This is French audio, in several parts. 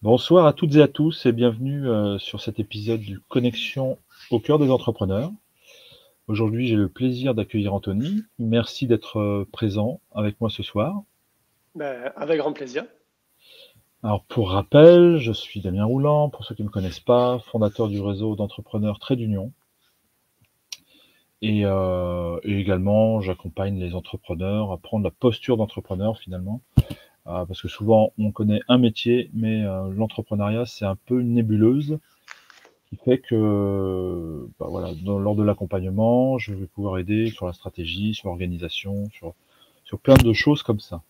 Bonsoir à toutes et à tous et bienvenue sur cet épisode du Connexion au cœur des entrepreneurs. Aujourd'hui, j'ai le plaisir d'accueillir Anthony. Merci d'être présent avec moi ce soir. Avec grand plaisir. Alors, pour rappel, je suis Damien Rouland, pour ceux qui ne me connaissent pas, fondateur du réseau d'entrepreneurs Trait d'Union. Et également, j'accompagne les entrepreneurs à prendre la posture d'entrepreneur finalement. Parce que souvent, on connaît un métier, mais l'entrepreneuriat, c'est un peu une nébuleuse. Qui fait que, voilà, lors de l'accompagnement, je vais pouvoir aider sur la stratégie, sur l'organisation, sur plein de choses comme ça.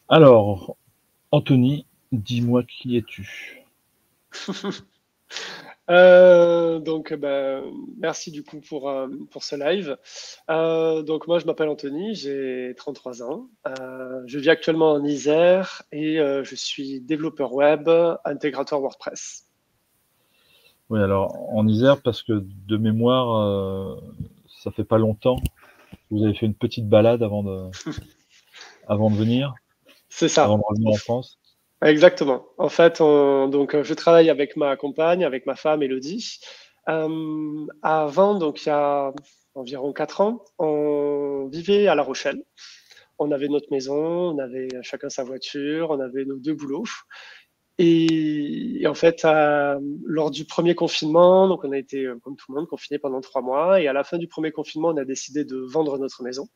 Alors, Anthony, dis-moi qui es-tu? Merci du coup pour ce live. Donc moi, je m'appelle Anthony, j'ai 33 ans. Je vis actuellement en Isère et je suis développeur web, intégrateur WordPress. Oui, alors en Isère, parce que de mémoire, ça fait pas longtemps. Vous avez fait une petite balade avant de venir, C'est avant de ça. revenir en France. Exactement. En fait, je travaille avec ma compagne, avec ma femme Elodie. Avant, donc il y a environ 4 ans, on vivait à La Rochelle. On avait notre maison, on avait chacun sa voiture, on avait nos 2 boulots. Et en fait, lors du premier confinement, donc on a été, comme tout le monde, confiné pendant 3 mois. Et à la fin du premier confinement, on a décidé de vendre notre maison.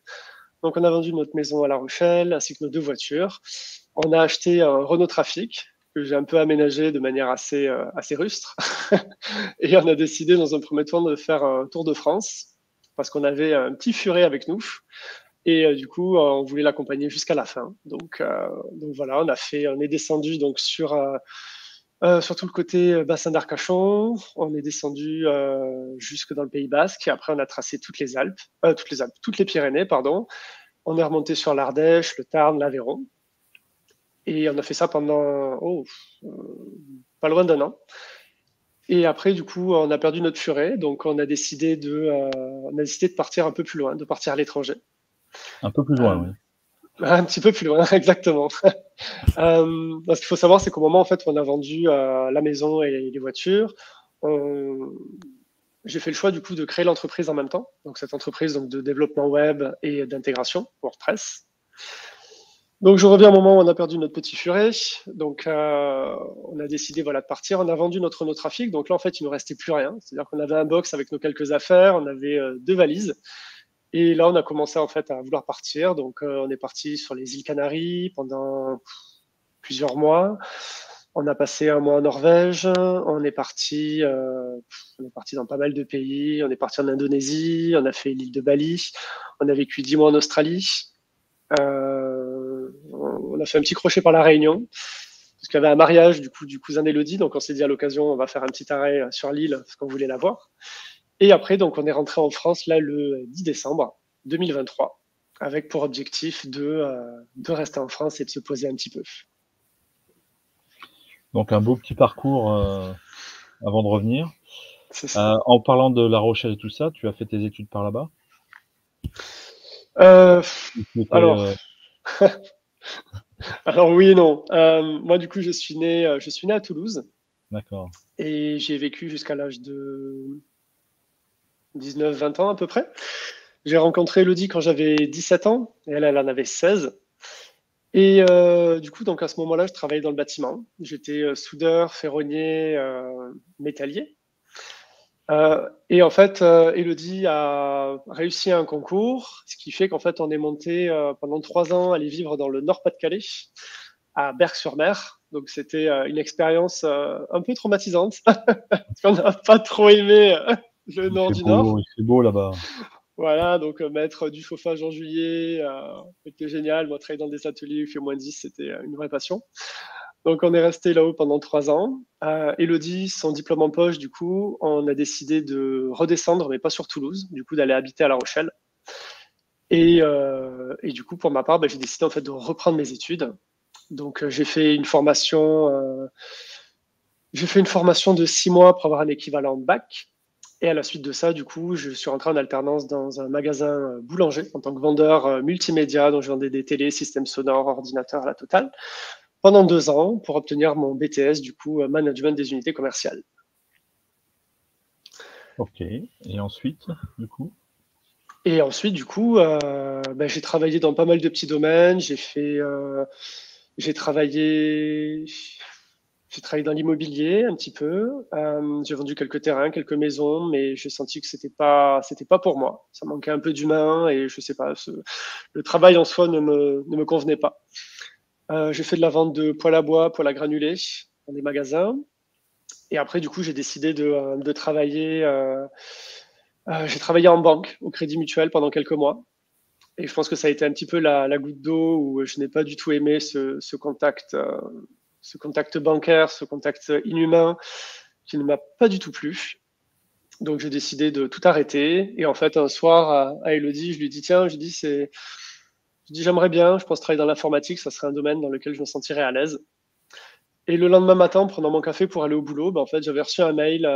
Donc on a vendu notre maison à La Rochelle, ainsi que nos 2 voitures. On a acheté un Renault Trafic que j'ai un peu aménagé de manière assez rustre. Et on a décidé dans un premier temps de faire un tour de France parce qu'on avait un petit furet avec nous. Et du coup, on voulait l'accompagner jusqu'à la fin. Donc voilà, on est descendu donc sur tout le côté bassin d'Arcachon. On est descendu jusque dans le Pays Basque. Et après, on a tracé toutes les Pyrénées, pardon. On est remonté sur l'Ardèche, le Tarn, l'Aveyron. Et on a fait ça pendant pas loin d'1 an. Et après, du coup, on a perdu notre furet, donc on a décidé de partir un peu plus loin, de partir à l'étranger. Un peu plus loin, Euh, oui. un petit peu plus loin, exactement. Ce qu'il faut savoir, c'est qu'au moment en fait où on a vendu la maison et les voitures, on... j'ai fait le choix du coup de créer l'entreprise en même temps. Donc cette entreprise donc, de développement web et d'intégration WordPress. Donc je reviens au moment où on a perdu notre petit furet. Donc on a décidé voilà de partir. On a vendu notre Renault Trafic. Donc là en fait il nous restait plus rien. C'est-à-dire qu'on avait un box avec nos quelques affaires, on avait 2 valises. Et là on a commencé en fait à vouloir partir. Donc on est parti sur les îles Canaries pendant plusieurs mois. On a passé 1 mois en Norvège. On est parti dans pas mal de pays. On est parti en Indonésie. On a fait l'île de Bali. On a vécu 10 mois en Australie. On a fait un petit crochet par la Réunion, parce qu'il y avait un mariage du coup du cousin d'Elodie, donc on s'est dit à l'occasion on va faire un petit arrêt sur l'île parce qu'on voulait la voir. Et après donc on est rentré en France là le 10 décembre 2023 avec pour objectif de rester en France et de se poser un petit peu. Donc un beau petit parcours avant de revenir. C'est ça. En parlant de La Rochelle et tout ça, tu as fait tes études par là-bas? Euh, C'était, alors, alors oui et non. Moi du coup je suis né à Toulouse d'accord. et j'ai vécu jusqu'à l'âge de 19-20 ans à peu près. J'ai rencontré Elodie quand j'avais 17 ans et elle en avait 16. Et du coup, donc à ce moment-là, je travaillais dans le bâtiment. J'étais soudeur, ferronnier, métallier. Et en fait, Elodie a réussi un concours, ce qui fait qu'en fait, on est monté pendant 3 ans aller vivre dans le Nord-Pas-de-Calais, à Berck-sur-Mer. Donc c'était une expérience un peu traumatisante, parce qu'on n'a pas trop aimé le nord du Nord. Il fait beau là-bas. Voilà, donc mettre du chauffage en juillet, c'était génial. Moi, travailler dans des ateliers où il fait -10, c'était une vraie passion. Donc, on est resté là-haut pendant 3 ans. Elodie, son diplôme en poche, du coup, on a décidé de redescendre, mais pas sur Toulouse, du coup, d'aller habiter à La Rochelle. Et du coup, pour ma part, j'ai décidé en fait de reprendre mes études. Donc, j'ai fait une formation de 6 mois pour avoir un équivalent bac. Et à la suite de ça, du coup, je suis rentré en alternance dans un magasin boulanger en tant que vendeur multimédia. Donc, je vendais des télés, systèmes sonores, ordinateurs à la totale. pendant 2 ans pour obtenir mon BTS, du coup, management des unités commerciales. OK, et ensuite, du coup? Et ensuite, du coup, j'ai travaillé dans pas mal de petits domaines. J'ai travaillé j'ai travaillé dans l'immobilier un petit peu. J'ai vendu quelques terrains, quelques maisons, mais j'ai senti que c'était pas pour moi. Ça manquait un peu d'humain et je sais pas, le travail en soi ne me convenait pas. J'ai fait de la vente de poêle à bois, poêle à granulés dans des magasins. Et après, du coup, j'ai décidé de travailler. J'ai travaillé en banque, au Crédit Mutuel pendant quelques mois. Et je pense que ça a été un petit peu la goutte d'eau où je n'ai pas du tout aimé ce contact bancaire, ce contact inhumain qui ne m'a pas du tout plu. Donc j'ai décidé de tout arrêter. Et en fait, un soir, à Elodie, je lui dis tiens, je dis j'aimerais bien, je pense travailler dans l'informatique, ça serait un domaine dans lequel je me sentirais à l'aise. Et le lendemain matin, en prenant mon café pour aller au boulot, en fait, j'avais reçu un mail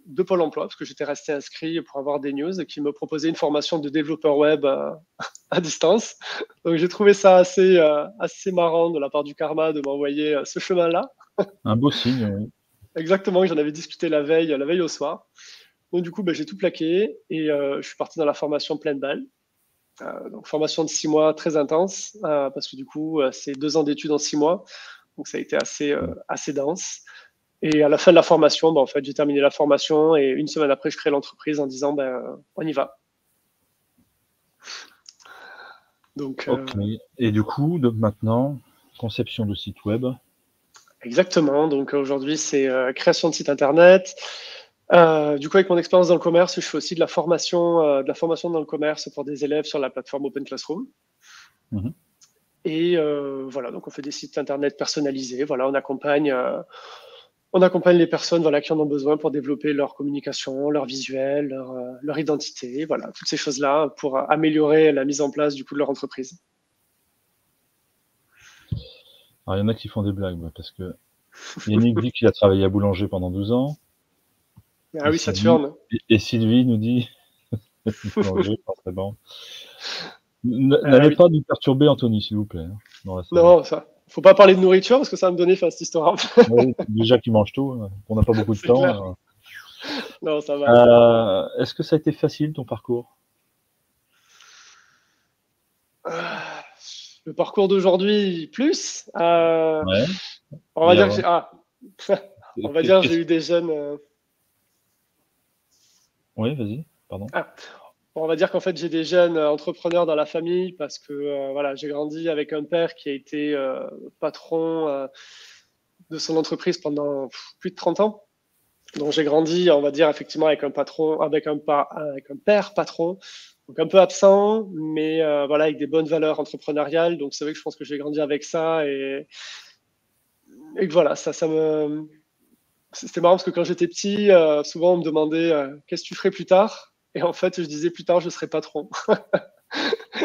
de Pôle emploi, parce que j'étais resté inscrit pour avoir des news, qui me proposait une formation de développeur web à distance. Donc j'ai trouvé ça assez marrant de la part du karma de m'envoyer ce chemin-là. Un beau signe, oui. Exactement, j'en avais discuté la veille au soir. Donc du coup, j'ai tout plaqué et je suis parti dans la formation pleine balle. Donc formation de 6 mois très intense, parce que du coup, c'est 2 ans d'études en 6 mois. Donc ça a été assez dense. Et à la fin de la formation, en fait, j'ai terminé la formation et une semaine après, je crée l'entreprise en disant, on y va. Donc, OK, et du coup, maintenant, conception de site web? exactement. Donc aujourd'hui, c'est création de site internet. Du coup, avec mon expérience dans le commerce, je fais aussi de la formation dans le commerce pour des élèves sur la plateforme Open Classroom. Mmh. Et voilà, donc on fait des sites internet personnalisés. Voilà, on accompagne les personnes voilà, qui en ont besoin pour développer leur communication, leur visuel, leur identité, voilà, toutes ces choses-là pour améliorer la mise en place du coup de leur entreprise. Alors, il y en a qui font des blagues, parce que Yannick dit qu'il a travaillé à boulanger pendant 12 ans, Ah et oui, Sylvie Saturne. Sylvie nous dit boulanger, pas très bon. Ah N'allez oui. pas nous perturber Anthony, s'il vous plaît, hein, dans la salle. Non, ça. Faut pas parler de nourriture parce que ça va me donner faim cette histoire. Oui, déjà qu'il mange tout, on n'a pas beaucoup de C'est temps, clair. Non, ça va. est-ce que ça a été facile ton parcours? Ah, le parcours d'aujourd'hui, plus. Ouais, On va et dire que avant? on va dire que j'ai Qu'est-ce eu des jeunes. Oui, vas-y, pardon. Ah, on va dire qu'en fait, j'ai des jeunes entrepreneurs dans la famille parce que voilà, j'ai grandi avec un père qui a été patron de son entreprise pendant plus de 30 ans. Donc j'ai grandi, on va dire, effectivement, avec un patron, avec un père patron, donc un peu absent, mais voilà, avec des bonnes valeurs entrepreneuriales. Donc c'est vrai que je pense que j'ai grandi avec ça et que voilà, ça me. C'était marrant parce que quand j'étais petit, souvent on me demandait qu'est-ce que tu ferais plus tard. Et en fait, je disais plus tard, je serai patron.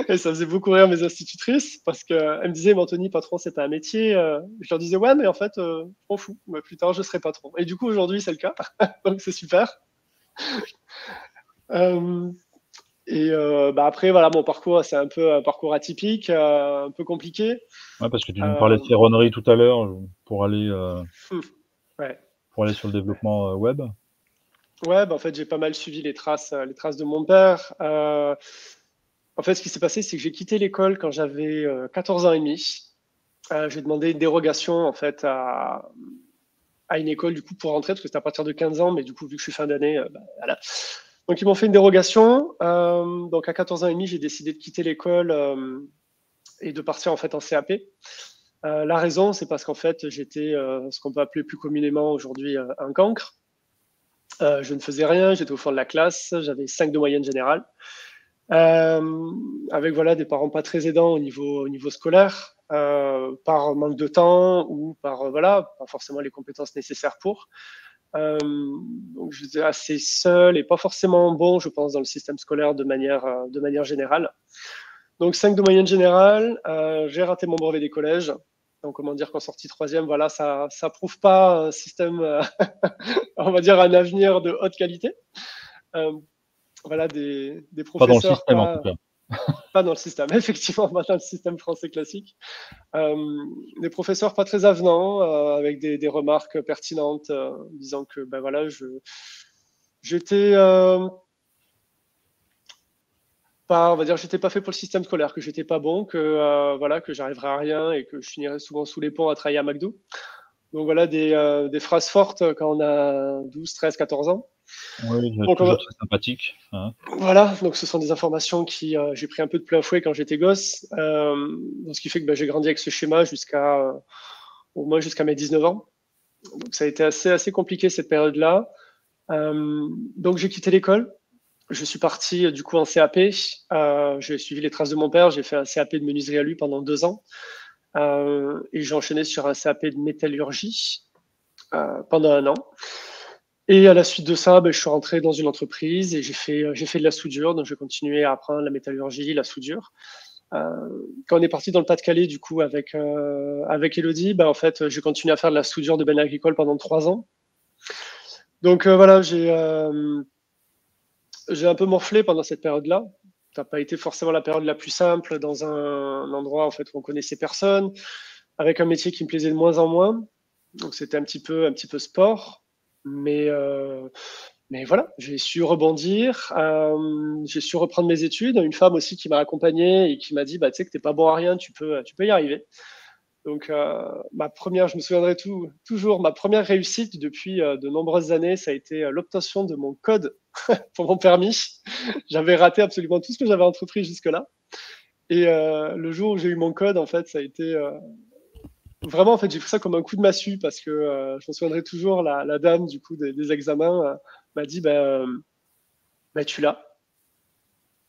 Et ça faisait beaucoup rire mes institutrices parce qu'elles me disaient, mais Anthony, patron, c'est pas un métier. Je leur disais, ouais, mais en fait, je m'en fous. Mais plus tard, je serai patron. Et du coup, aujourd'hui, c'est le cas. Donc, c'est super. Euh, et après, voilà, mon parcours, c'est un peu un parcours atypique, un peu compliqué. Ouais, parce que tu nous parlais Euh, de ferronnerie tout à l'heure, ouais. pour aller sur le développement, web. Ouais, en fait, j'ai pas mal suivi les traces de mon père. En fait, ce qui s'est passé, c'est que j'ai quitté l'école quand j'avais 14 ans et demi. J'ai demandé une dérogation en fait à une école du coup pour rentrer parce que c'était à partir de 15 ans, mais du coup vu que je suis fin d'année, voilà. Donc ils m'ont fait une dérogation. Donc à 14 ans et demi, j'ai décidé de quitter l'école et de partir en fait en CAP. La raison, c'est parce qu'en fait j'étais ce qu'on peut appeler plus communément aujourd'hui un cancre. Je ne faisais rien, j'étais au fond de la classe, j'avais 5 de moyenne générale. Avec voilà des parents pas très aidants au niveau scolaire, par manque de temps ou par voilà pas forcément les compétences nécessaires pour. Donc j'étais assez seul et pas forcément bon, je pense, dans le système scolaire de manière générale. Donc 5 de moyenne générale, j'ai raté mon brevet des collèges. Donc comment dire qu'en sortie troisième, voilà, ça prouve pas un système, on va dire un avenir de haute qualité. Voilà des Pas dans le professeurs système, en tout pas cas. Pas dans le système, effectivement, pas dans le système français classique. Des professeurs pas très avenants, avec des remarques pertinentes, disant que ben voilà, j'étais pas, on va dire, j'étais pas fait pour le système scolaire, que j'étais pas bon, que voilà, que j'arriverais à rien et que je finirais souvent sous les ponts à travailler à McDo. Donc voilà, des phrases fortes quand on a 12, 13, 14 ans. Oui, Donc toujours très sympathique, hein. voilà, donc ce sont des informations qui j'ai pris un peu de plein fouet quand j'étais gosse, donc ce qui fait que j'ai grandi avec ce schéma jusqu'à au moins jusqu'à mes 19 ans. Donc ça a été assez compliqué cette période-là. Donc j'ai quitté l'école. Je suis parti du coup en CAP. J'ai suivi les traces de mon père. J'ai fait un CAP de menuiserie alu pendant 2 ans. Et j'ai enchaîné sur un CAP de métallurgie pendant 1 an. Et à la suite de ça, je suis rentré dans une entreprise et j'ai fait de la soudure. Donc j'ai continué à apprendre la métallurgie, la soudure. Quand on est parti dans le Pas-de-Calais, du coup, avec Elodie, en fait, j'ai continué à faire de la soudure de benne agricole pendant 3 ans. Donc voilà, j'ai un peu morflé pendant cette période-là. Ça n'a pas été forcément la période la plus simple dans un endroit en fait où on connaissait personne, avec un métier qui me plaisait de moins en moins. Donc c'était un petit peu sport, mais voilà, j'ai su rebondir, j'ai su reprendre mes études. Une femme aussi qui m'a accompagné et qui m'a dit, tu sais que t'es pas bon à rien, tu peux y arriver. Donc, je me souviendrai toujours, ma première réussite depuis de nombreuses années, ça a été l'obtention de mon code pour mon permis. J'avais raté absolument tout ce que j'avais entrepris jusque-là. Et le jour où j'ai eu mon code, en fait, ça a été vraiment, en fait, j'ai pris ça comme un coup de massue parce que je me souviendrai toujours, la dame du coup des examens m'a dit, tu l'as.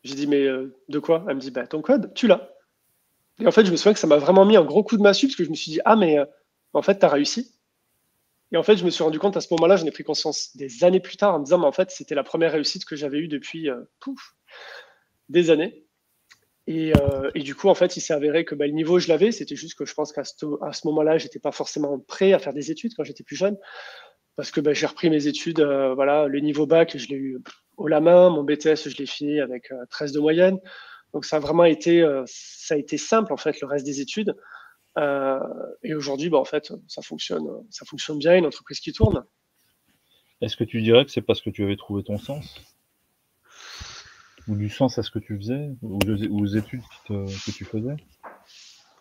J'ai dit, mais de quoi? Elle me dit, ton code, tu l'as. Et en fait, je me souviens que ça m'a vraiment mis un gros coup de massue parce que je me suis dit, ah, mais en fait, tu as réussi. Et en fait, je me suis rendu compte à ce moment-là, j'en ai pris conscience des années plus tard en me disant, mais en fait, c'était la première réussite que j'avais eue depuis des années. Et du coup, en fait, il s'est avéré que le niveau, je l'avais. C'était juste que je pense qu'à ce moment-là, j'étais pas forcément prêt à faire des études quand j'étais plus jeune. Parce que j'ai repris mes études, voilà, le niveau bac, je l'ai eu haut la main. Mon BTS, je l'ai fini avec 13 de moyenne. Donc ça a vraiment été, ça a été simple en fait le reste des études. Euh, et aujourd'hui, en fait, ça fonctionne bien, une entreprise qui tourne. Est-ce que tu dirais que c'est parce que tu avais trouvé ton sens? Ou du sens à ce que tu faisais? Ou aux études que tu faisais?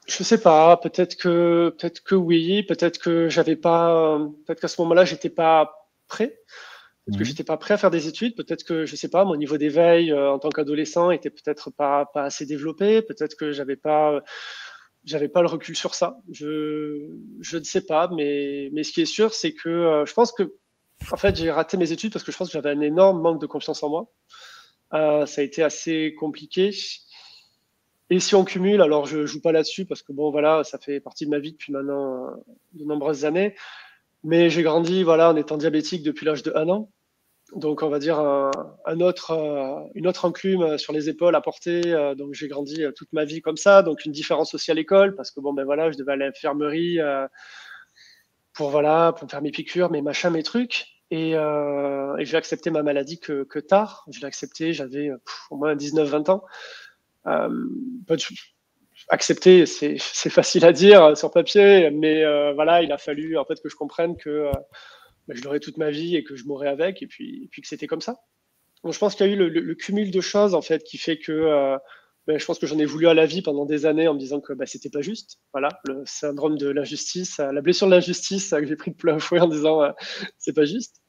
Je sais pas, peut-être que oui, peut-être que j'avais pas, peut-être qu'à ce moment-là, j'étais pas prêt. Peut-être que Mmh. j'étais pas prêt à faire des études. Peut-être que, je sais pas, mon niveau d'éveil en tant qu'adolescent était peut-être pas assez développé. Peut-être que j'avais pas le recul sur ça. Je ne sais pas, mais ce qui est sûr, c'est que je pense que, en fait, j'ai raté mes études parce que je pense que j'avais un énorme manque de confiance en moi. Ça a été assez compliqué. Et si on cumule, alors je joue pas là-dessus parce que bon, voilà, ça fait partie de ma vie depuis maintenant de nombreuses années. Mais j'ai grandi, voilà, en étant diabétique depuis l'âge de 1 an. Donc, on va dire une autre enclume sur les épaules à porter. Donc, j'ai grandi toute ma vie comme ça. Donc, une différence aussi à l'école parce que bon, voilà, je devais aller à l'infirmerie pour voilà, pour me faire mes piqûres, mes machins, mes trucs. Et j'ai accepté ma maladie que tard. Je l'ai accepté, j'avais au moins 19-20 ans. Euh, Accepter, c'est facile à dire sur papier, mais voilà, il a fallu en fait que je comprenne que je l'aurais toute ma vie et que je mourrais avec, et puis que c'était comme ça. Donc, je pense qu'il y a eu le cumul de choses en fait qui fait que je pense que j'en ai voulu à la vie pendant des années en me disant que c'était pas juste. Voilà, le syndrome de l'injustice, la blessure de l'injustice que j'ai pris de plein fouet en disant c'est pas juste.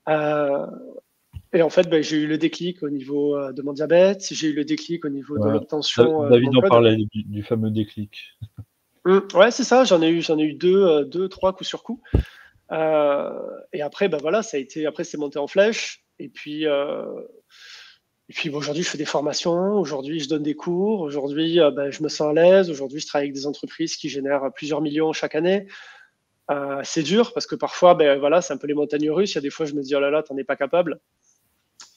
Euh, et en fait, j'ai eu le déclic au niveau de mon diabète, j'ai eu le déclic au niveau de Ouais. l'obtention de David mon en code. parlait du fameux déclic. Ouais, c'est ça. J'en ai eu deux, trois coups sur coup. Et après, voilà, ça a été. Après, c'est monté en flèche. Et puis aujourd'hui, je fais des formations. Aujourd'hui, je donne des cours. Aujourd'hui, je me sens à l'aise. Aujourd'hui, je travaille avec des entreprises qui génèrent plusieurs millions chaque année. C'est dur parce que parfois, voilà, c'est un peu les montagnes russes. Il y a des fois, je me dis, oh là là, t'en es pas capable.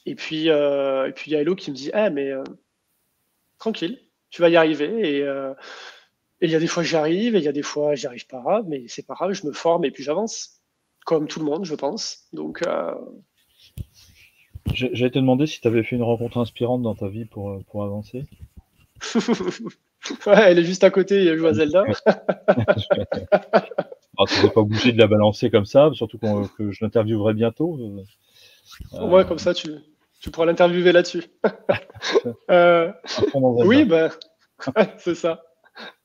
Et puis il y a Hello qui me dit, mais tranquille, tu vas y arriver. Et il y a des fois, j'y arrive. Et il y a des fois, j'y arrive pas. Mais c'est pas grave, je me forme et puis j'avance. Comme tout le monde, je pense. Donc, J'allais te demander si tu avais fait une rencontre inspirante dans ta vie pour avancer. Ouais, elle est juste à côté, elle joue à Zelda. Alors, tu n'es pas obligé de la balancer comme ça, surtout que je l'interviewerai bientôt. Au moins, comme ça, tu pourras l'interviewer là-dessus. À fond dans Oui, Zelda. bah, c'est ça.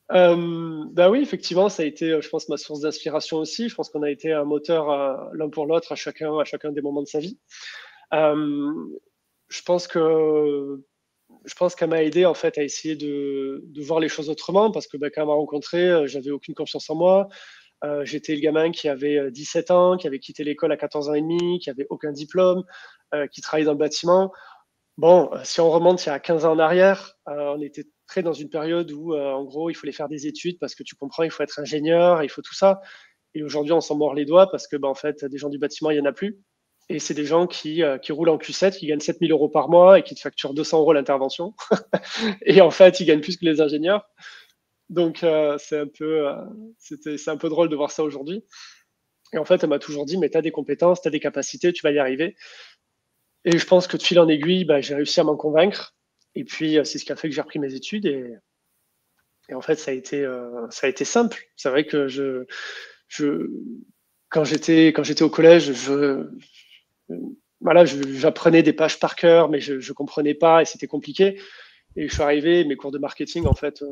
Bah oui, effectivement, ça a été, je pense, ma source d'inspiration aussi. Je pense qu'on a été un moteur l'un pour l'autre à chacun des moments de sa vie. Euh, je pense que je pense qu'elle m'a aidé en fait à essayer de voir les choses autrement parce que bah, quand elle m'a rencontré, j'avais aucune confiance en moi. J'étais le gamin qui avait 17 ans, qui avait quitté l'école à 14 ans et demi, qui avait aucun diplôme, qui travaillait dans le bâtiment. Bon, si on remonte il y a 15 ans en arrière, on était très dans une période où, en gros, il fallait faire des études parce que tu comprends, il faut être ingénieur, il faut tout ça. Et aujourd'hui, on s'en mord les doigts parce que, bah, en fait, des gens du bâtiment, il n'y en a plus. Et c'est des gens qui roulent en Q7, qui gagnent 7 000 euros par mois et qui te facturent 200 euros l'intervention. Et en fait, ils gagnent plus que les ingénieurs. Donc, c'est un peu drôle de voir ça aujourd'hui. Et en fait, elle m'a toujours dit, mais tu as des compétences, tu as des capacités, tu vas y arriver. Et je pense que de fil en aiguille, bah, j'ai réussi à m'en convaincre. Et puis, c'est ce qui a fait que j'ai repris mes études. Et en fait, ça a été simple. C'est vrai que je, quand j'étais au collège, voilà, j'apprenais des pages par cœur, mais je ne comprenais pas et c'était compliqué. Et je suis arrivé, mes cours de marketing, en fait,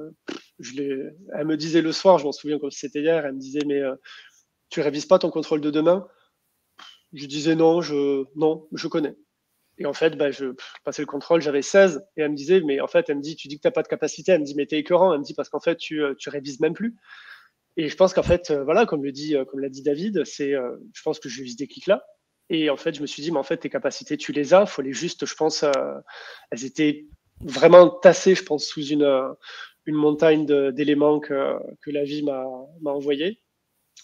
elle me disait le soir, je m'en souviens comme si c'était hier, elle me disait, mais tu révises pas ton contrôle de demain? Je disais non, je connais. Et en fait, bah, je passais le contrôle, j'avais 16. Et elle me disait, mais en fait, elle me dit, tu dis que tu n'as pas de capacité. Elle me dit, mais t'es écœurant. Elle me dit, parce qu'en fait, tu révises même plus. Et je pense qu'en fait, voilà, comme l'a dit David, je pense que j'ai eu ce déclic-là. Et en fait, je me suis dit, mais en fait, tes capacités, tu les as. Il faut les juste, je pense, elles étaient vraiment tassées, je pense, sous une montagne d'éléments que la vie m'a envoyé.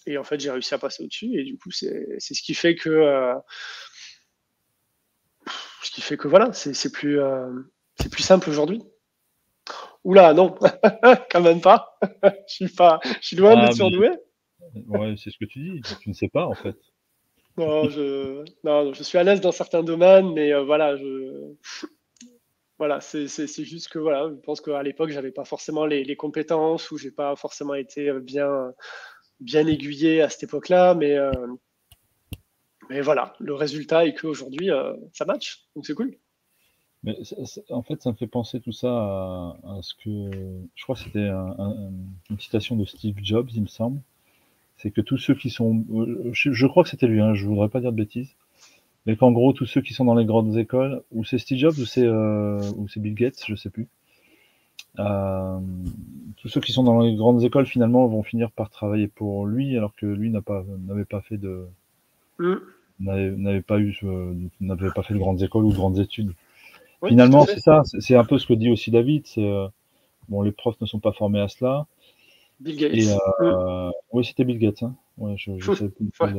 Et en fait, j'ai réussi à passer au-dessus. Et du coup, c'est ce qui fait que voilà, c'est plus simple aujourd'hui. Oula, non, quand même pas. Je suis loin Ah, d'être mais surdoué. ouais, c'est ce que tu dis. Tu ne sais pas, en fait. Non, non, je suis à l'aise dans certains domaines, mais voilà, voilà, c'est juste que voilà, je pense qu'à l'époque, j'avais pas forcément les compétences ou j'ai pas forcément été bien aiguillé à cette époque-là, mais voilà, le résultat est qu'aujourd'hui, ça match, donc c'est cool. Mais en fait, ça me fait penser tout ça à ce que je crois que c'était une citation de Steve Jobs, il me semble. C'est que tous ceux qui sont, je crois que c'était lui, hein, je voudrais pas dire de bêtises, mais qu'en gros tous ceux qui sont dans les grandes écoles, ou c'est Steve Jobs ou c'est Bill Gates, je sais plus. Euh, Tous ceux qui sont dans les grandes écoles finalement vont finir par travailler pour lui, alors que lui n'avait pas fait de, Mm. n'avait pas fait de grandes écoles ou de grandes études. Oui, tout à Finalement, c'est fait. ça, c'est un peu ce que dit aussi David. C'est bon, les profs ne sont pas formés à cela. Bill Et Gates. Mm. oui, c'était Bill Gates. Hein. Ouais, je sais plus Ouais.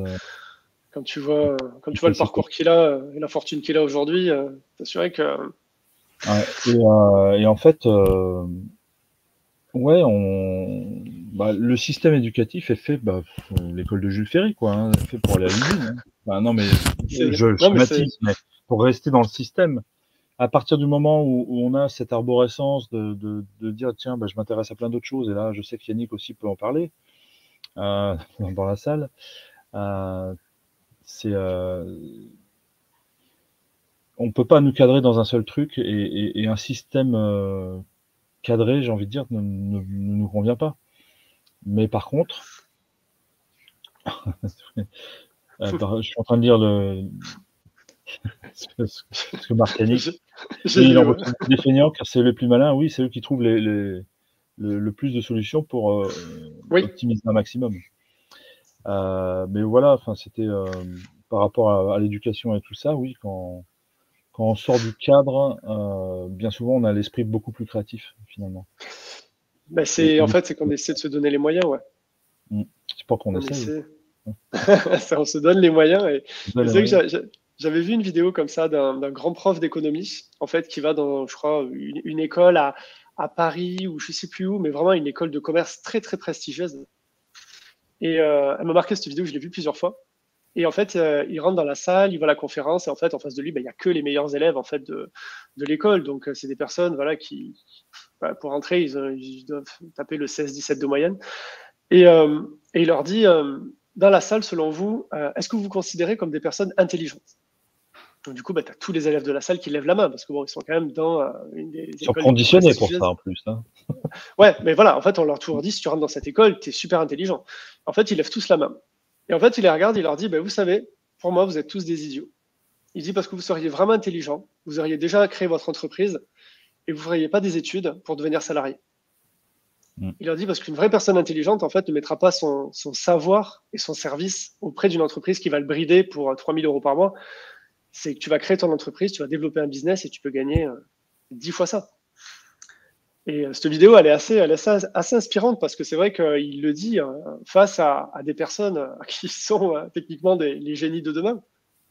Quand tu vois lequel le c'était. parcours qu'il a et la fortune qu'il a aujourd'hui, c'est vrai que Ouais. Et en fait, ouais, le système éducatif est fait, l'école de Jules Ferry, quoi, hein, est fait pour aller à l'usine. Hein. Non, mais je non mais c'est schématise, mais pour rester dans le système. À partir du moment où on a cette arborescence de dire, tiens, je m'intéresse à plein d'autres choses, et là, je sais que Yannick aussi peut en parler dans la salle. Euh, c'est On peut pas nous cadrer dans un seul truc et un système cadré, j'ai envie de dire, ne nous convient pas. Mais par contre, je suis en train de lire ce que Marc Yannick. j'ai Oui, il vu. en Ouais. retrouve des feignants car c'est les plus malins. Oui, c'est eux qui trouvent le plus de solutions pour Oui, optimiser un maximum. Mais voilà, enfin, c'était par rapport à l'éducation et tout ça, oui, quand on sort du cadre, bien souvent, on a l'esprit beaucoup plus créatif, finalement. bah Et, c'est en fait c'est qu'on essaie de se donner les moyens, ouais. mmh, c'est pas qu'on On essaye. essaie, on se donne les moyens. On a Et les c'est vrai moyens. que j'avais vu une vidéo comme ça d'un grand prof d'économie, en fait, qui va dans, je crois, une école à Paris ou je sais plus où, mais vraiment une école de commerce très très prestigieuse. Et elle m'a marqué cette vidéo, je l'ai vue plusieurs fois. Et en fait, il rentre dans la salle, il voit la conférence, et en fait, en face de lui, il n'y a que les meilleurs élèves en fait de l'école. Donc, c'est des personnes voilà, qui, pour entrer, ils doivent taper le 16-17 de moyenne. Et il leur dit, dans la salle, selon vous, est-ce que vous vous considérez comme des personnes intelligentes? Donc, du coup, tu as tous les élèves de la salle qui lèvent la main, parce que bon, ils sont quand même dans une des Ils sont écoles les plus conditionnés pour ça prestigieuses. en plus. Hein. Ouais, mais voilà, en fait, on leur toujours dit, si tu rentres dans cette école, tu es super intelligent. En fait, ils lèvent tous la main. Et en fait, il les regarde, il leur dit, vous savez, pour moi, vous êtes tous des idiots. Il dit, parce que vous seriez vraiment intelligent, vous auriez déjà créé votre entreprise, et vous ne feriez pas des études pour devenir salarié. Il leur dit, parce qu'une vraie personne intelligente, en fait, ne mettra pas son savoir et son service auprès d'une entreprise qui va le brider pour 3 000 euros par mois. C'est que tu vas créer ton entreprise, tu vas développer un business et tu peux gagner 10 fois ça. Et cette vidéo, elle est assez inspirante parce que c'est vrai qu'il le dit face à des personnes qui sont techniquement les génies de demain.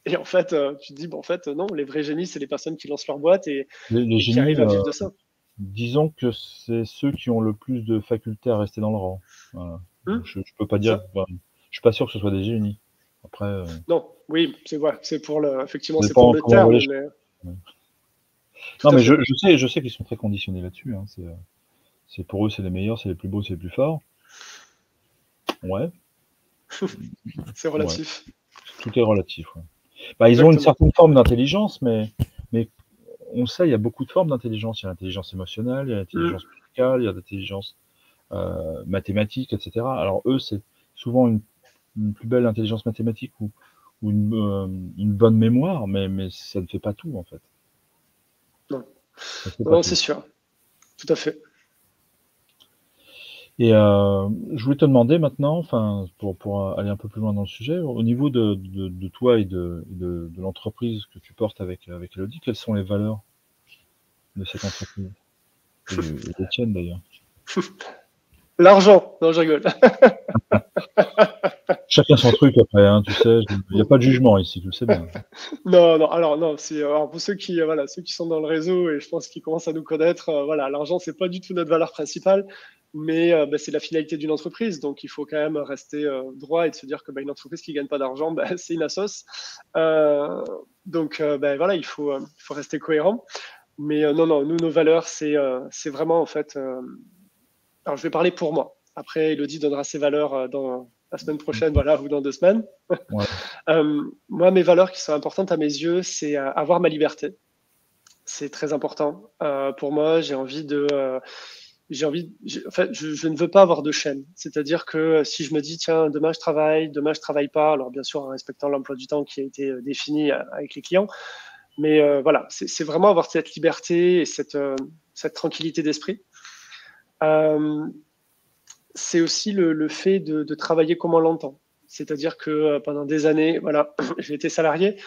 Et en fait, tu te dis, en fait, non, les vrais génies, c'est les personnes qui lancent leur boîte Les et qui génies, arrivent à vivre de ça. disons que c'est ceux qui ont le plus de facultés à rester dans le rang. Voilà. Je peux pas dire, je suis pas sûr que ce soit des génies. Après. Non, oui, c'est pour le, effectivement, c'est dépend pour le comment on voit terme, les choses. mais. Non, mais je sais qu'ils sont très conditionnés là-dessus. Hein. C'est pour eux, c'est les meilleurs, c'est les plus beaux, c'est les plus forts. Ouais. C'est relatif. Ouais. Tout est relatif. Ouais. Bah, ils ont une certaine forme d'intelligence, mais on sait, il y a beaucoup de formes d'intelligence. Il y a l'intelligence émotionnelle, il y a l'intelligence musicale, il y a l'intelligence mathématique, etc. Alors eux, c'est souvent une plus belle intelligence mathématique ou une bonne mémoire, mais ça ne fait pas tout, en fait. Non, c'est sûr. Tout à fait. Et je voulais te demander maintenant, enfin, pour aller un peu plus loin dans le sujet, au niveau de toi et de l'entreprise que tu portes avec Elodie, quelles sont les valeurs de cette entreprise? Et les tiennes d'ailleurs. L'argent, non, je rigole. Chacun son truc après, hein, tu sais, il n'y a pas de jugement ici, tu le sais bien. Non, alors non, alors pour ceux qui sont dans le réseau et je pense qu'ils commencent à nous connaître, voilà, l'argent c'est pas du tout notre valeur principale, mais c'est la finalité d'une entreprise, donc il faut quand même rester droit et de se dire que une entreprise qui gagne pas d'argent, c'est une assos. Donc voilà, il faut rester cohérent. Mais non, nous nos valeurs c'est vraiment en fait. Alors je vais parler pour moi. Après, Elodie donnera ses valeurs dans la semaine prochaine, voilà, ou dans 2 semaines. Ouais. Moi, mes valeurs qui sont importantes à mes yeux, c'est avoir ma liberté. C'est très important. Pour moi, j'ai envie de. En fait, je ne veux pas avoir de chaîne. C'est-à-dire que si je me dis, tiens, demain je travaille pas, alors bien sûr en respectant l'emploi du temps qui a été défini avec les clients, mais voilà, c'est vraiment avoir cette liberté et cette tranquillité d'esprit. C'est aussi le fait de travailler comme on l'entend. C'est-à-dire que pendant des années, voilà, j'ai été salarié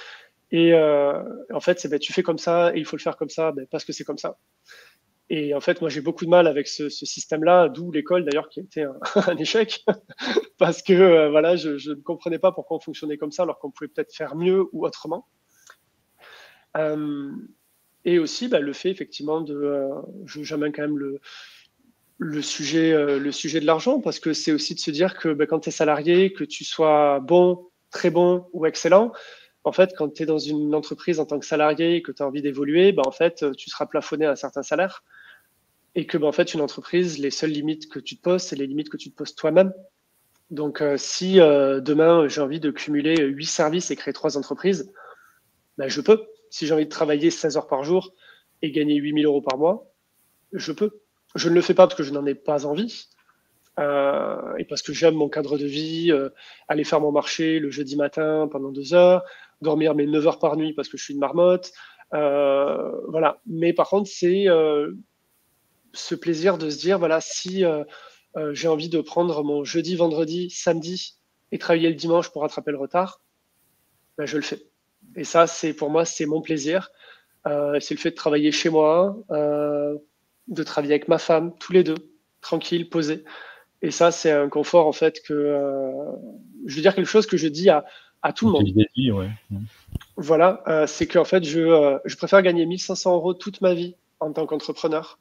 et en fait, tu fais comme ça et il faut le faire comme ça parce que c'est comme ça. Et en fait, moi, j'ai beaucoup de mal avec ce système-là, d'où l'école d'ailleurs qui a été un échec parce que voilà, je ne comprenais pas pourquoi on fonctionnait comme ça alors qu'on pouvait peut-être faire mieux ou autrement. Et aussi le fait effectivement j'amène quand même le sujet de l'argent, parce que c'est aussi de se dire que quand tu es salarié, que tu sois bon, très bon ou excellent, en fait, quand tu es dans une entreprise en tant que salarié et que tu as envie d'évoluer, en fait, tu seras plafonné à un certain salaire. Et que, en fait, une entreprise, les seules limites que tu te poses, c'est les limites que tu te poses toi-même. Donc, si demain, j'ai envie de cumuler 8 services et créer 3 entreprises, je peux. Si j'ai envie de travailler 16 heures par jour et gagner 8 000 euros par mois, je peux. Je ne le fais pas parce que je n'en ai pas envie et parce que j'aime mon cadre de vie, aller faire mon marché le jeudi matin pendant 2 heures, dormir mes 9 heures par nuit parce que je suis une marmotte. Voilà. Mais par contre, c'est ce plaisir de se dire, voilà, si j'ai envie de prendre mon jeudi, vendredi, samedi et travailler le dimanche pour rattraper le retard, je le fais. Et ça, pour moi, c'est mon plaisir. C'est le fait de travailler chez moi, de travailler avec ma femme, tous les deux, tranquille, posé. Et ça, c'est un confort, en fait, que je veux dire quelque chose que je dis à tout le monde. Vie, ouais. Voilà, c'est qu'en fait, je préfère gagner 1 500 euros toute ma vie en tant qu'entrepreneur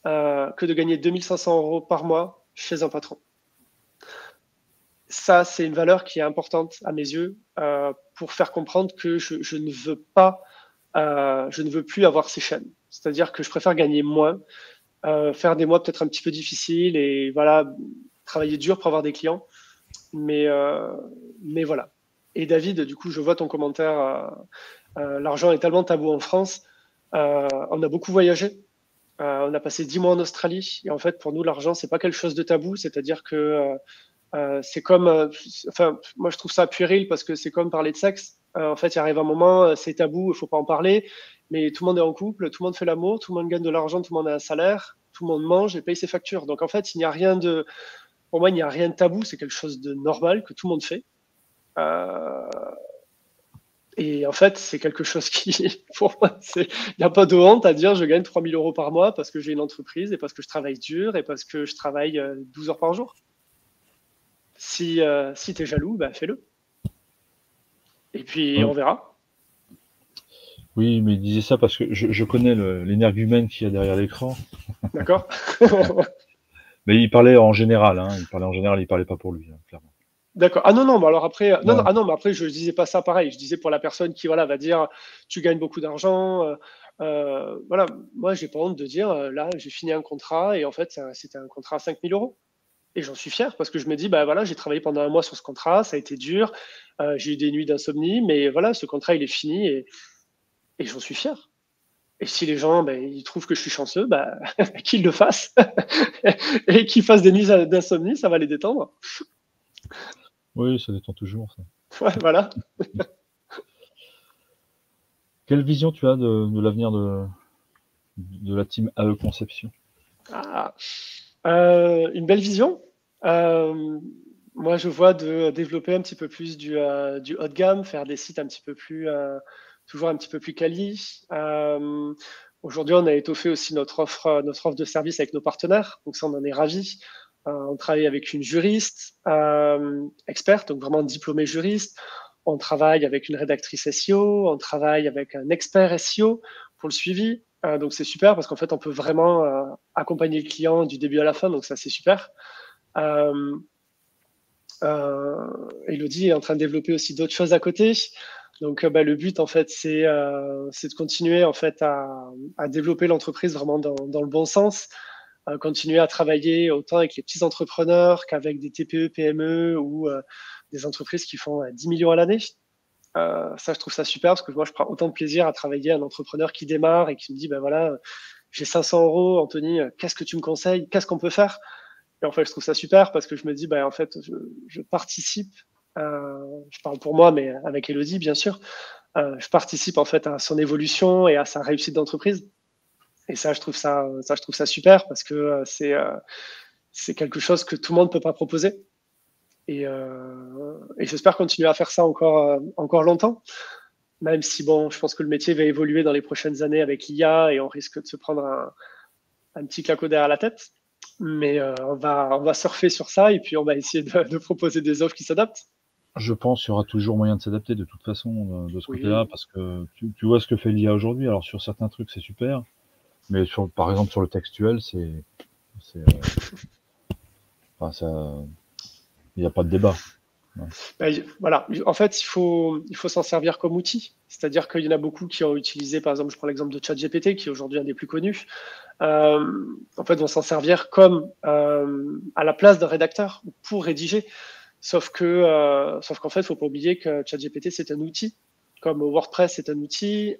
que de gagner 2 500 euros par mois chez un patron. ça, c'est une valeur qui est importante à mes yeux pour faire comprendre que je ne veux pas, je ne veux plus avoir ces chaînes. C'est-à-dire que je préfère gagner moins, faire des mois peut-être un petit peu difficiles et voilà, travailler dur pour avoir des clients. Mais voilà. Et David, du coup, je vois ton commentaire. L'argent est tellement tabou en France. On a beaucoup voyagé. On a passé 10 mois en Australie. Et en fait, pour nous, l'argent, c'est pas quelque chose de tabou. C'est-à-dire que c'est comme, enfin, moi, je trouve ça puéril parce que c'est comme parler de sexe. En fait, il arrive un moment, c'est tabou, il faut pas en parler. Mais tout le monde est en couple, tout le monde fait l'amour, tout le monde gagne de l'argent, tout le monde a un salaire, tout le monde mange et paye ses factures. Donc, en fait, il n'y a rien de, pour moi, il n'y a rien de tabou. C'est quelque chose de normal que tout le monde fait. Euh, et en fait, c'est quelque chose qui, pour moi, il n'y a pas de honte à dire je gagne 3 000 euros par mois parce que j'ai une entreprise et parce que je travaille dur et parce que je travaille 12 heures par jour. Si tu es jaloux, bah, fais-le. Et puis, on verra. Oui, mais il disait ça parce que je connais l'énergumène qu'il y a derrière l'écran. D'accord. Mais il parlait en général, hein. Il parlait pas pour lui, hein, clairement. D'accord. Ah non, non, mais alors après, mais après, je disais pas ça pareil. Je disais pour la personne qui, voilà, va dire, tu gagnes beaucoup d'argent. Voilà, moi, j'ai pas honte de dire, là, j'ai fini un contrat et en fait, c'était un contrat à 5 000 euros. Et j'en suis fier parce que je me dis, bah voilà, j'ai travaillé pendant un mois sur ce contrat, ça a été dur, j'ai eu des nuits d'insomnie, mais voilà, ce contrat, il est fini et j'en suis fier. Et si les gens, ben, ils trouvent que je suis chanceux, bah, qu'ils le fassent et qu'ils fassent des nuits d'insomnie, ça va les détendre. Oui, ça détend toujours, ça. Ouais, voilà. Quelle vision tu as de l'avenir de la team AE Conception? Une belle vision. Moi, je vois de développer un petit peu plus du haut de gamme, faire des sites un petit peu plus, toujours un petit peu plus quali. Aujourd'hui, on a étoffé aussi notre offre de service avec nos partenaires. Donc ça, on en est ravis. On travaille avec une juriste experte, donc vraiment diplômée juriste. On travaille avec une rédactrice SEO. On travaille avec un expert SEO pour le suivi. Donc c'est super parce qu'en fait, on peut vraiment accompagner le client du début à la fin. Donc ça, c'est super. Elodie est en train de développer aussi d'autres choses à côté. Donc le but, en fait, c'est de continuer en fait à développer l'entreprise vraiment dans le bon sens. Continuer à travailler autant avec les petits entrepreneurs qu'avec des TPE, PME ou des entreprises qui font 10 millions à l'année. Ça, je trouve ça super parce que moi, je prends autant de plaisir à travailler un entrepreneur qui démarre et qui me dit, ben voilà, j'ai 500 euros, Anthony, qu'est-ce que tu me conseilles? Qu'est-ce qu'on peut faire? Et en fait, je trouve ça super parce que je me dis, ben en fait, je participe, je parle pour moi, mais avec Elodie, bien sûr, je participe en fait à son évolution et à sa réussite d'entreprise. Et ça, je trouve ça super parce que c'est quelque chose que tout le monde peut pas proposer. Et j'espère continuer à faire ça encore longtemps, même si bon, je pense que le métier va évoluer dans les prochaines années avec l'IA et on risque de se prendre un petit claquot derrière la tête. Mais on va surfer sur ça et puis on va essayer de proposer des offres qui s'adaptent. Je pense qu'il y aura toujours moyen de s'adapter de toute façon de ce Oui. côté-là, parce que tu vois ce que fait l'IA aujourd'hui. Alors sur certains trucs, c'est super, mais par exemple sur le textuel, enfin, il n'y a pas de débat. Ouais. Voilà. En fait, il faut s'en servir comme outil. C'est-à-dire qu'il y en a beaucoup qui ont utilisé, par exemple, je prends l'exemple de ChatGPT, qui est aujourd'hui un des plus connus. En fait, vont s'en servir comme à la place d'un rédacteur pour rédiger. Sauf qu'en fait, il faut pas oublier que ChatGPT, c'est un outil. Comme WordPress, c'est un outil.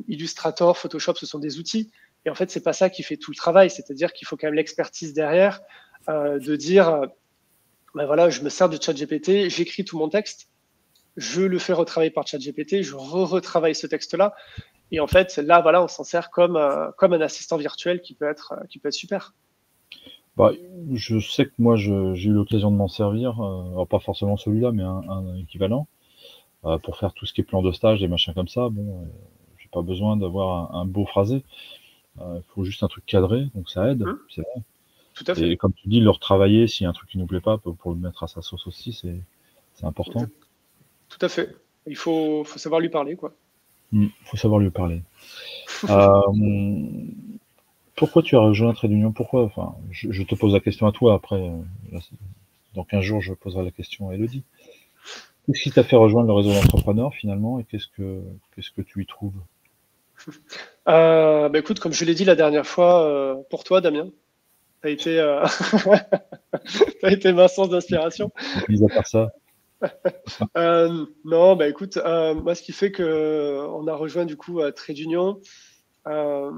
Illustrator, Photoshop, ce sont des outils. Et en fait, c'est pas ça qui fait tout le travail. C'est-à-dire qu'il faut quand même l'expertise derrière de dire ben voilà, je me sers de ChatGPT, j'écris tout mon texte, je le fais retravailler par ChatGPT, je retravaille ce texte-là. Et en fait, là, voilà, on s'en sert comme un assistant virtuel qui peut être super. Bah, je sais que moi, j'ai eu l'occasion de m'en servir, alors pas forcément celui-là, mais un équivalent, pour faire tout ce qui est plan de stage, des machins comme ça. Bon, j'ai pas besoin d'avoir un beau phrasé. Il faut juste un truc cadré, donc ça aide, c'est vrai. Tout à fait. Et comme tu dis, le retravailler, s'il y a un truc qui nous plaît pas, pour le mettre à sa sauce aussi, c'est important. Tout à fait. Il faut savoir lui parler, quoi. Faut savoir lui parler. Pourquoi tu as rejoint Trait d'Union? Pourquoi? Enfin, je te pose la question à toi après. dans 15 jours, je poserai la question à Elodie. Qu'est-ce qui t'a fait rejoindre le réseau d'entrepreneurs finalement et qu'est-ce que tu y trouves? Bah, écoute, comme je l'ai dit la dernière fois, pour toi, Damien, tu as été, t'as été ma source d'inspiration. Mis à part ça, Non, bah écoute, moi, ce qui fait que on a rejoint du coup Trade Union. euh,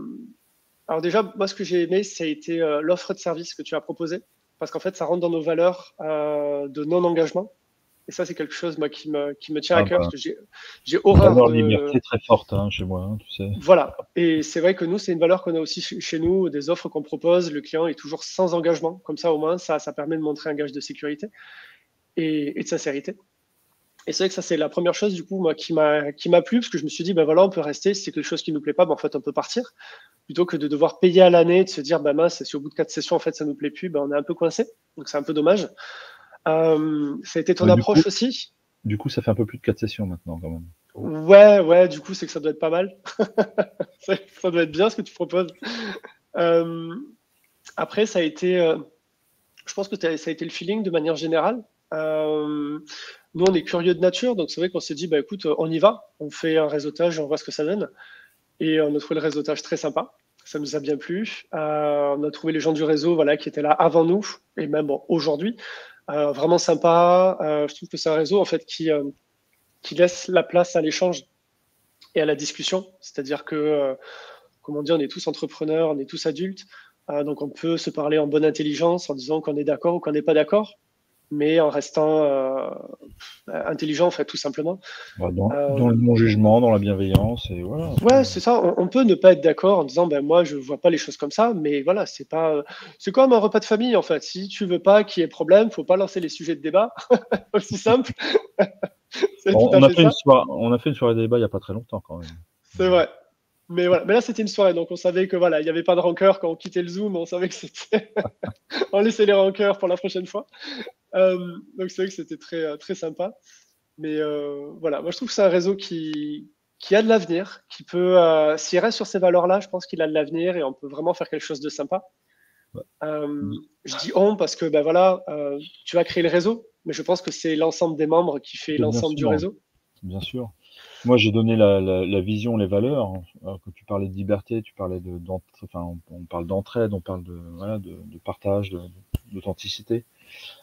alors déjà, moi, ce que j'ai aimé, ça a été l'offre de service que tu as proposée, parce qu'en fait, ça rentre dans nos valeurs de non-engagement. Et ça, c'est quelque chose, moi, qui me tient à ah cœur, bah, parce que j'ai horreur valeur de... liberté très forte hein, chez moi, hein, tu sais. Voilà. Et c'est vrai que nous, c'est une valeur qu'on a aussi chez nous, des offres qu'on propose. Le client est toujours sans engagement. Comme ça, au moins, ça permet de montrer un gage de sécurité et de sincérité. Et c'est vrai que ça, c'est la première chose, du coup, moi, qui m'a plu, parce que je me suis dit, ben voilà, on peut rester. Si c'est quelque chose qui nous plaît pas, ben, en fait, on peut partir. Plutôt que de devoir payer à l'année, de se dire, ben mince, si au bout de 4 sessions, en fait, ça nous plaît plus, ben, on est un peu coincé. Donc, c'est un peu dommage. Ça a été ton Ouais, approche aussi? du coup, ça fait un peu plus de 4 sessions maintenant quand même. Ouais, ouais, du coup, c'est que ça doit être pas mal. Ça doit être bien ce que tu proposes. Euh, Après, ça a été, je pense que ça a été le feeling de manière générale. Euh, Nous, on est curieux de nature, donc c'est vrai qu'on s'est dit, bah écoute, on y va, on fait un réseautage, on voit ce que ça donne. Et on a trouvé le réseautage très sympa, ça nous a bien plu. On a trouvé les gens du réseau, voilà, qui étaient là avant nous, et même bon, aujourd'hui, vraiment sympa. Je trouve que c'est un réseau en fait qui laisse la place à l'échange et à la discussion. C'est-à-dire que, comme on dit, on est tous entrepreneurs, on est tous adultes, donc on peut se parler en bonne intelligence en disant qu'on est d'accord ou qu'on n'est pas d'accord, mais en restant intelligent, en fait, tout simplement. Ouais, Euh, dans le non-jugement, dans la bienveillance, et voilà. Après, ouais, c'est ça. On peut ne pas être d'accord en disant, ben moi, je vois pas les choses comme ça, mais voilà, c'est pas, c'est comme un repas de famille en fait. Si tu veux pas qu'il y ait problème, faut pas lancer les sujets de débat. Aussi simple. C'est tout bon, à fait ça. on a fait une soirée débat il y a pas très longtemps quand même. C'est vrai. Mais voilà. Mais là, c'était une soirée, donc on savait que voilà, il n'y avait pas de rancœur quand on quittait le Zoom. On savait que c'était, on laissait les rancœurs pour la prochaine fois. Donc c'est vrai que c'était très sympa. Mais voilà, moi je trouve que c'est un réseau qui a de l'avenir, qui peut, s'il reste sur ces valeurs-là, je pense qu'il a de l'avenir et on peut vraiment faire quelque chose de sympa. Ouais. Je dis on parce que ben voilà, tu as créé le réseau, mais je pense que c'est l'ensemble des membres qui fait Bien l'ensemble du sûr, réseau. bien sûr. Moi, j'ai donné la vision, les valeurs. Que tu parlais de liberté, tu parlais enfin, on parle d'entraide, on parle de, voilà, de partage, d'authenticité.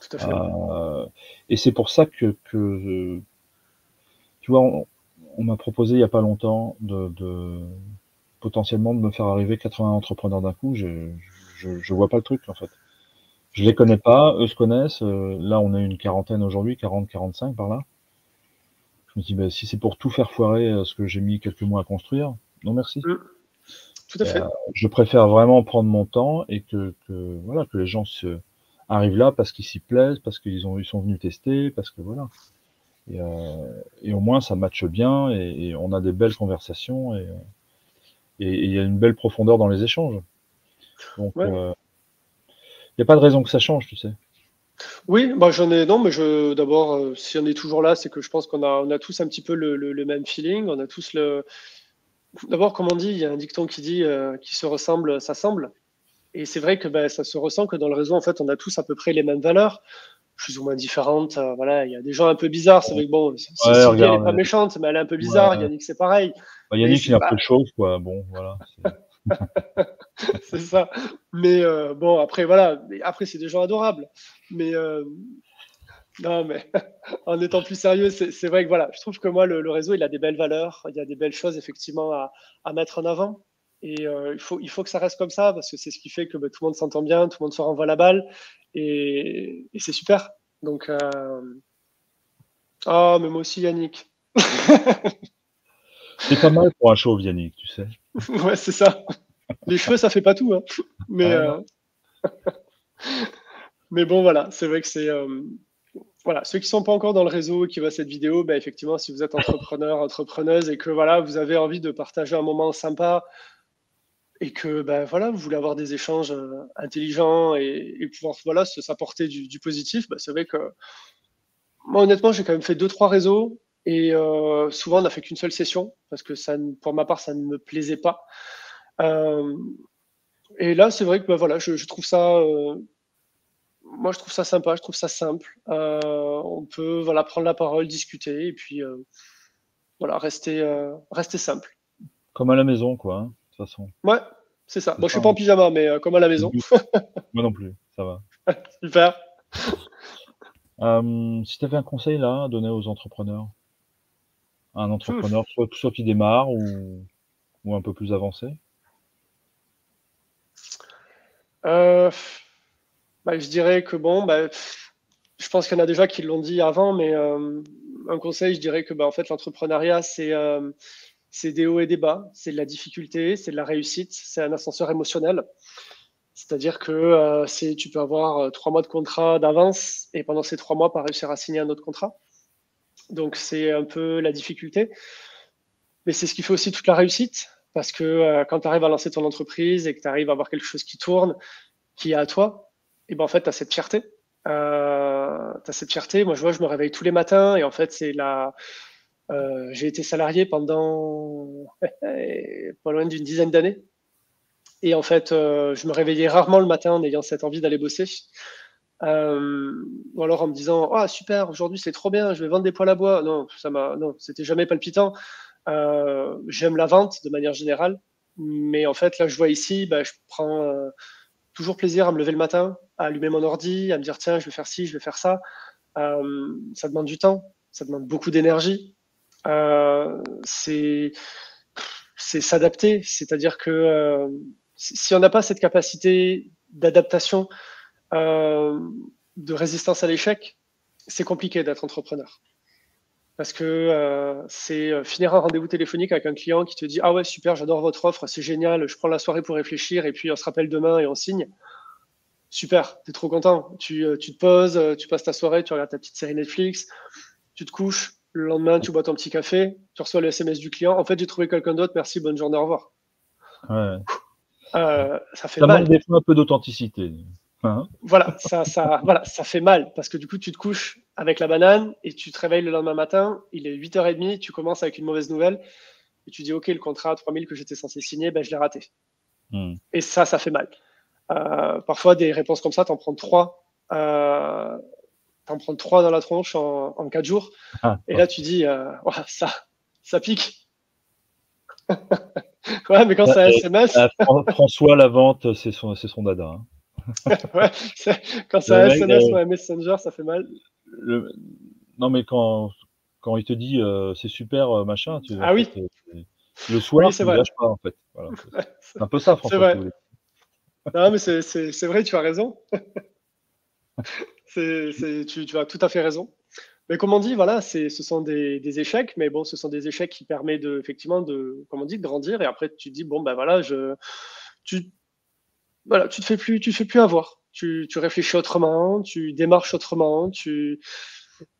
Tout à fait. Euh, et c'est pour ça tu vois, on m'a proposé il y a pas longtemps potentiellement de me faire arriver 80 entrepreneurs d'un coup. Je vois pas le truc en fait. Je les connais pas, eux se connaissent. Là, on est une quarantaine aujourd'hui, 40, 45 par là. Je me dis, bah, si c'est pour tout faire foirer ce que j'ai mis quelques mois à construire, non merci. Mm. Tout à Et, fait. je préfère vraiment prendre mon temps et voilà, que les gens arrivent là parce qu'ils s'y plaisent, parce ils sont venus tester, parce que voilà. Et au moins ça matche bien et on a des belles conversations et il y a une belle profondeur dans les échanges. Donc Ouais. il n'y a pas de raison que ça change, tu sais. Oui, bah j'en ai non, mais d'abord, si on est toujours là, c'est que je pense qu'on a tous un petit peu le même feeling. On a tous le. D'abord, comme on dit, il y a un dicton qui dit qui se ressemble, s'assemble. Et c'est vrai que ben, ça se ressent que dans le réseau, en fait, on a tous à peu près les mêmes valeurs, plus ou moins différentes. Voilà, il y a des gens un peu bizarres. C'est vrai que bon, Ouais, Sylvie, elle est regarde, pas méchante, mais elle est un peu bizarre. ouais. Yannick, c'est pareil. Bah, Mais Yannick, il c'est est un peu bah, chauve, quoi. Bon, voilà. c'est ça. Mais bon, après, voilà. Mais après, c'est des gens adorables. Mais non, mais en étant plus sérieux, c'est vrai que voilà, je trouve que moi, le réseau, il a des belles valeurs. Il y a des belles choses, effectivement, à mettre en avant. Et il faut que ça reste comme ça, parce que c'est ce qui fait que bah, tout le monde s'entend bien, tout le monde se renvoie la balle. Et c'est super. Donc, ah, mais moi aussi, Yannick. T'es pas mal pour un chauve, Yannick, tu sais. Ouais, c'est ça. Les cheveux, ça fait pas tout, hein. Mais, Ah, non. euh, mais bon, voilà, c'est vrai que c'est. Voilà, ceux qui sont pas encore dans le réseau et qui voient cette vidéo, bah, effectivement, si vous êtes entrepreneur, entrepreneuse et que voilà, vous avez envie de partager un moment sympa et que bah, voilà, vous voulez avoir des échanges intelligents et pouvoir voilà, s'apporter du positif, bah, c'est vrai que moi, honnêtement, j'ai quand même fait deux, trois réseaux et souvent, on n'a fait qu'une seule session parce que pour ma part, ça ne me plaisait pas. Euh, et là, c'est vrai que bah, voilà, je trouve ça moi, je trouve ça sympa, je trouve ça simple. On peut voilà, prendre la parole, discuter, et puis voilà, rester simple. Comme à la maison, quoi, hein, de toute façon. Ouais, c'est ça. C'est Bon, je ça, suis pas hein. en pyjama, mais comme à la Je me maison. doute. Moi non plus, ça va. Super. Si tu avais un conseil là à donner aux entrepreneurs, à un Hmm. entrepreneur, soit qui démarre ou un peu plus avancé? Euh, Bah, je dirais que bon, bah, je pense qu'il y en a déjà qui l'ont dit avant, mais un conseil, je dirais que bah, en fait, l'entrepreneuriat, c'est des hauts et des bas, c'est de la difficulté, c'est de la réussite, c'est un ascenseur émotionnel. C'est-à-dire que tu peux avoir 3 mois de contrat d'avance et pendant ces 3 mois, pas réussir à signer un autre contrat. Donc, c'est un peu la difficulté. Mais c'est ce qui fait aussi toute la réussite. Parce que quand tu arrives à lancer ton entreprise et que tu arrives à avoir quelque chose qui tourne, qui est à toi, et ben en fait, tu as cette fierté. T'as cette fierté. Moi, je vois, je me réveille tous les matins et en fait, j'ai été salarié pendant pas loin d'une dizaine d'années. Et en fait, je me réveillais rarement le matin en ayant cette envie d'aller bosser. Ou alors en me disant, ah super, aujourd'hui c'est trop bien, je vais vendre des poêles à bois. Non, non, c'était jamais palpitant. J'aime la vente de manière générale, mais en fait là, je vois ici, bah, je prends toujours plaisir à me lever le matin, à allumer mon ordi, à me dire tiens, je vais faire ci, je vais faire ça. Ça demande du temps, ça demande beaucoup d'énergie. C'est s'adapter, c'est-à-dire que si on n'a pas cette capacité d'adaptation, euh, de résistance à l'échec, c'est compliqué d'être entrepreneur. Parce que c'est finir un rendez-vous téléphonique avec un client qui te dit ah ouais super, j'adore votre offre, c'est génial, je prends la soirée pour réfléchir et puis on se rappelle demain et on signe. Super, t'es trop content. Tu te poses, tu passes ta soirée, tu regardes ta petite série Netflix, tu te couches, le lendemain tu bois ton petit café, tu reçois le SMS du client. En fait, j'ai trouvé quelqu'un d'autre, merci, bonne journée, au revoir. Ouais. Ça fait Ça manque mal. des fois un peu d'authenticité. Hein? Voilà, ça fait mal parce que du coup, tu te couches avec la banane et tu te réveilles le lendemain matin, il est 8h30, tu commences avec une mauvaise nouvelle et tu dis, OK, le contrat à 3000 que j'étais censé signer, ben, je l'ai raté. Mmh. Et ça fait mal. Parfois, des réponses comme ça, t'en prends trois. T'en prends trois dans la tronche en 4 jours. Ah, Et ouais. là, tu dis, ouais, ça pique. Ouais, mais quand c'est un SMS, François, la vente, c'est son dada, hein. ouais, quand c'est Le un mec, SMS ou un Messenger, ça fait mal. le non, mais quand il te dit, «C'est super, machin», en Ah fait, oui, le oui, soir, c'est tu lui vrai. lâches pas, en fait. Voilà, c'est un peu ça, C'est François, si vrai. vous voulez. Non, mais c'est vrai, tu as raison. Tu as tout à fait raison. Mais comme on dit, voilà, ce sont des échecs, mais bon, ce sont des échecs qui permettent effectivement comme on dit, de grandir. Et après, tu te dis, bon, ben voilà, tu, voilà, tu te fais plus avoir. Tu réfléchis autrement, tu démarches autrement,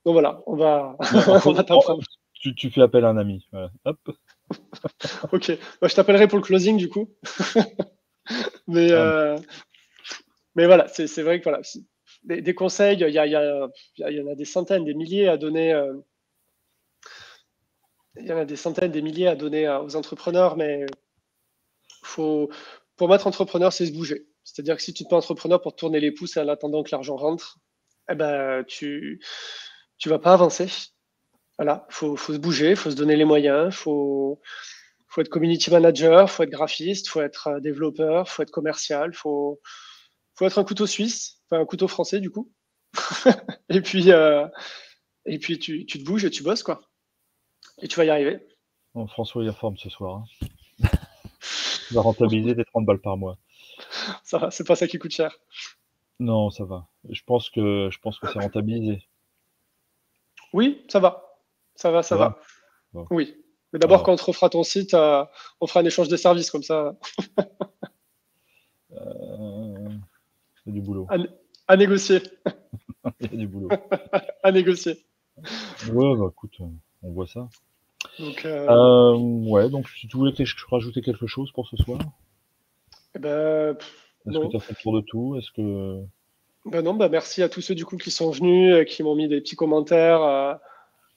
donc voilà, Ouais, en on fait, va t'apprendre. tu fais appel à un ami, voilà, hop. Ok, moi, je t'appellerai pour le closing du coup. Mais, Ah, euh, mais voilà, c'est vrai que voilà, des conseils, il y en a des centaines, des milliers à donner. Il y en a des centaines, des milliers à donner aux entrepreneurs, mais faut, pour être entrepreneur, c'est se bouger. C'est-à-dire que si tu te mets entrepreneur pour te tourner les pouces en attendant que l'argent rentre, eh ben, tu vas pas avancer. Voilà, faut se bouger, faut se donner les moyens, faut être community manager, faut être graphiste, faut être développeur, faut être commercial, faut être un couteau suisse, enfin un couteau français du coup. et puis, euh, et puis tu te bouges et tu bosses quoi. Et tu vas y arriver. bon, François, il est en forme ce soir, hein. Il va rentabiliser des 30 balles par mois. Ça, c'est pas ça qui coûte cher. Non, ça va. Je pense que c'est rentabilisé. Oui, ça va. Ça va, Ça ça va? va. Bon, Oui. Mais d'abord, alors, quand on te refera ton site, on fera un échange de services comme ça, il y a du boulot. à, à négocier. Il y a du boulot. À négocier. Ouais, bah, écoute, on voit ça. Donc, Ouais, donc si tu voulais que je rajouter quelque chose pour ce soir? eh ben, Est-ce que non. tu as fait le tour de tout? Est-ce que Ben non, bah merci à tous ceux du coup qui sont venus, qui m'ont mis des petits commentaires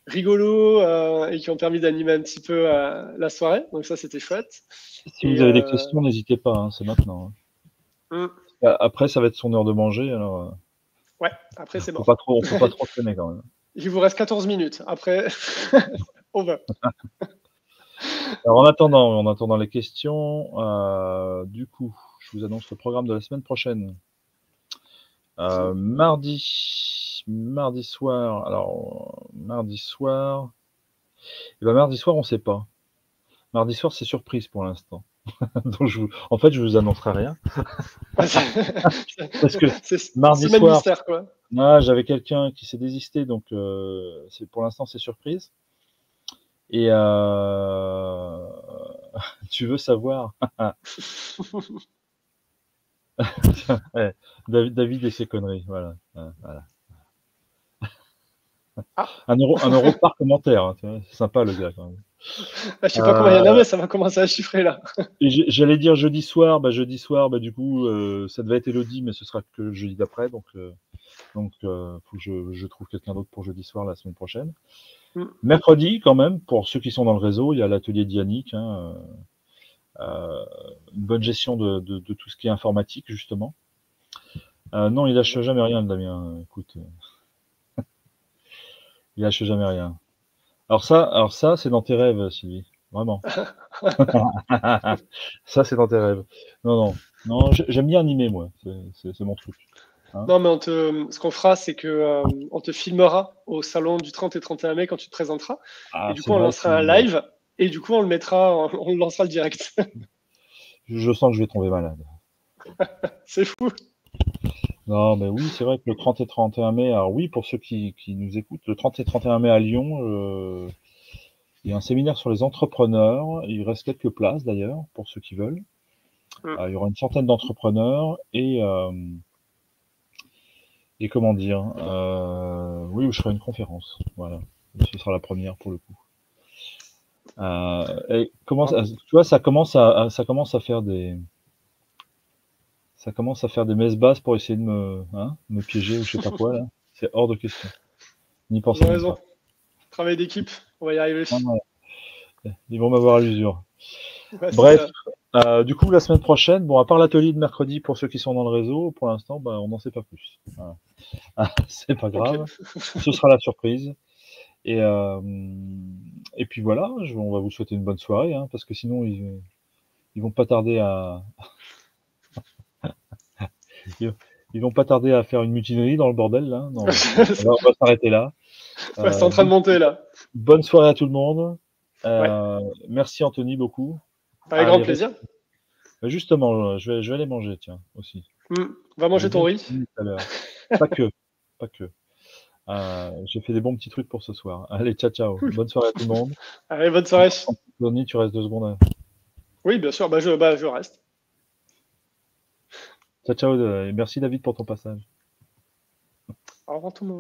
rigolos et qui ont permis d'animer un petit peu la soirée. Donc ça, c'était chouette. si Et vous avez des questions, n'hésitez pas, hein, c'est maintenant, hein. hum, Après, ça va être son heure de manger, alors, Ouais, après c'est On mort. peut pas trop traîner quand même. Il vous reste 14 minutes. Après, over. Alors en attendant les questions, du coup, je vous annonce le programme de la semaine prochaine. Mardi soir, alors mardi soir, et ben mardi soir on sait pas. Mardi soir c'est surprise pour l'instant. Donc en fait je vous annoncerai rien parce que C'est mardi semaine soir, mystère, quoi. j'avais quelqu'un qui s'est désisté donc c'est pour l'instant c'est surprise et tu veux savoir? Ouais, David et ses conneries, voilà, voilà. Ah, 1 € par commentaire, hein, tu vois? C'est sympa le gars quand même. je sais pas combien il y en a, Heu mais ça va commencer à chiffrer là. et j'allais dire jeudi soir, du coup, ça devait être Elodie, mais ce sera que le jeudi d'après, faut que je trouve quelqu'un d'autre pour jeudi soir la semaine prochaine. Mm. Mercredi, quand même, pour ceux qui sont dans le réseau, il y a l'atelier d'Yannick, hein, une bonne gestion de tout ce qui est informatique, justement. Non, il lâche jamais rien, le Damien, écoute, il lâche jamais rien. Alors ça, c'est dans tes rêves, Sylvie, vraiment. Ça, c'est dans tes rêves. Non, j'aime bien animer, moi, c'est mon truc, hein. Non, mais ce qu'on fera, c'est que on te filmera au salon du 30 et 31 mai quand tu te présenteras. Et Ah, du c'est coup, on vrai lancera un live. Et du coup, on le mettra, on le lancera le direct. je sens que je vais tomber malade. C'est fou. Non, mais oui, c'est vrai que le 30 et 31 mai, alors oui, pour ceux qui nous écoutent, le 30 et 31 mai à Lyon, il y a un séminaire sur les entrepreneurs. Il reste quelques places d'ailleurs, pour ceux qui veulent. Mm. Il y aura une centaine d'entrepreneurs et comment dire, oui, où je ferai une conférence. Voilà. Ce sera la première pour le coup. Et tu vois, ça commence à faire des messes basses pour essayer de me piéger ou je sais pas quoi là. C'est hors de question. N'y Ils pensez ont même pas. raison. Travail d'équipe, on va y arriver. Non, non, ils vont m'avoir à l'usure. Ouais, c'est Bref, ça. du coup, la semaine prochaine, bon, à part l'atelier de mercredi pour ceux qui sont dans le réseau, pour l'instant, bah, on n'en sait pas plus. Voilà. C'est pas Ok. grave. Ce sera la surprise. Et, et puis voilà, on va vous souhaiter une bonne soirée, hein, parce que sinon, ils vont pas tarder ils, ils vont pas tarder à faire une mutinerie dans le bordel, là. Non, on va s'arrêter là. Ouais, c'est en train de Bonne, monter là. bonne soirée à tout le monde. Ouais, Merci Anthony beaucoup. avec grand Allez, plaisir. justement, je vais aller manger, tiens, aussi. Va J'ai manger ton bien riz. cuisiné tout à l'heure. Pas que, pas que. J'ai fait des bons petits trucs pour ce soir. Allez, ciao, ciao. Cool. Bonne soirée à tout le monde. Allez, bonne soirée. Anthony, tu restes 2 secondes. Oui, bien sûr, je reste. Ciao, ciao, et merci David pour ton passage. Au revoir tout le monde.